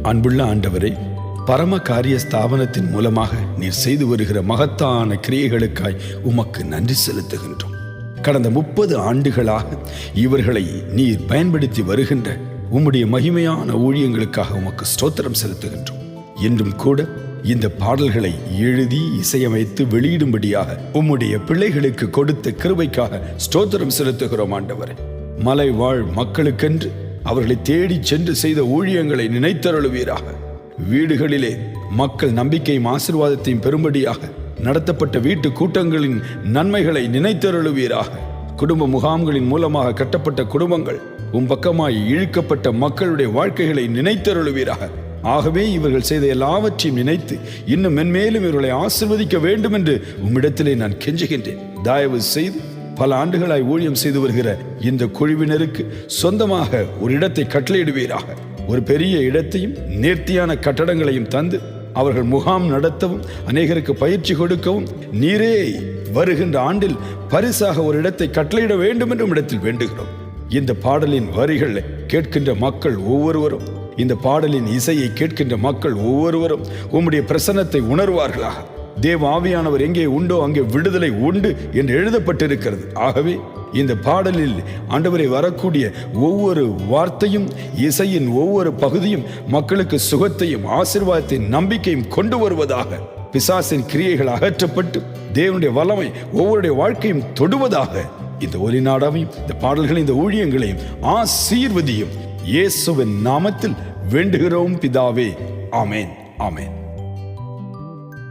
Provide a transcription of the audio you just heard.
அன்புள்ள ஆண்டவரே, பரம காரிய ஸ்தாபனத்தின் மூலமாக நீர் செய்து வருகிற மகத்தான கிரியைகளுக்காய் உமக்கு நன்றி செலுத்துகின்றோம். கடந்த 30 ஆண்டுகளாக இவர்களை நீர் பயன்படுத்தி வருகின்ற உம்முடைய மகிமையான ஊழியங்களுக்காக உமக்கு ஸ்தோத்திரம் செலுத்துகின்றோம். இன்றும் கூட இந்த பாடல்களை எழுதி இசையமைத்து வெளியிடும்படியாக உம்முடைய பிள்ளைகளுக்கு கொடுத்த கிருபைக்காக ஸ்தோத்திரம் செலுத்துகிறோம். ஆண்டவரே, மலை வாழ் மக்களுக்கென்று அவர்களை தேடி சென்று செய்த ஊழியங்களை நினைத்தருளுவீராக. வீடுகளிலே மக்கள் நம்பிக்கையும் ஆசீர்வாதத்தையும் பெறும்படியாக நடத்தப்பட்ட வீட்டு கூட்டங்களின் நன்மைகளை நினைத்தருளுவீராக. குடும்ப முகாம்களின் மூலமாக கட்டப்பட்ட குடும்பங்கள் பக்கமாய் இழுக்கப்பட்ட மக்களுடைய வாழ்க்கைகளை நினைத்தருளுவீராக. ஆகவே இவர்கள் செய்த எல்லாவற்றையும் நினைத்து இன்னும் மென்மேலும் இவர்களை ஆசீர்வதிக்க வேண்டும் என்று உம்மிடத்திலே நான் கெஞ்சுகின்றேன். தயவு செய்து பல ஆண்டுகளாய் ஊழியம் செய்து வருகிற இந்த குழுவினருக்கு சொந்தமாக ஒரு இடத்தை கட்டளையிடுவீராக. ஒரு பெரிய இடத்தையும் நேர்த்தியான கட்டடங்களையும் தந்து அவர்கள் முகாம் நடத்தவும் அநேகருக்கு பயிற்சி கொடுக்கவும் நீரே வருகின்ற ஆண்டில் பரிசாக ஒரு இடத்தை கட்டளையிட வேண்டும் என்றும் இடத்தில் வேண்டுகிறோம். இந்த பாடலின் வரிகள் கேட்கின்ற மக்கள் ஒவ்வொருவரும், இந்த பாடலின் இசையை கேட்கின்ற மக்கள் ஒவ்வொருவரும் உம்முடைய பிரசன்னத்தை உணர்வார்களாக. தேவ ஆவியானவர் எங்கே உண்டோ அங்கே விடுதலை உண்டு என்று எழுதப்பட்டிருக்கிறது. ஆகவே இந்த பாடலில் ஆண்டவரை வரக்கூடிய ஒவ்வொரு வார்த்தையும் இசையின் ஒவ்வொரு பகுதியும் மக்களுக்கு சுகத்தையும் ஆசீர்வாதத்தையும் நம்பிக்கையும் கொண்டு வருவதாக. பிசாசின் கிரியைகள் அகற்றப்பட்டு தேவனுடைய வல்லமை ஒவ்வொருடைய வாழ்க்கையும் தொடுவதாக. இந்த ஒலி நாடாவையும் இந்த பாடல்களையும் இந்த ஊழியங்களையும் ஆசீர்வதியும். இயேசுவின் நாமத்தில் வேண்டுகிறோம் பிதாவே. ஆமேன், ஆமேன்.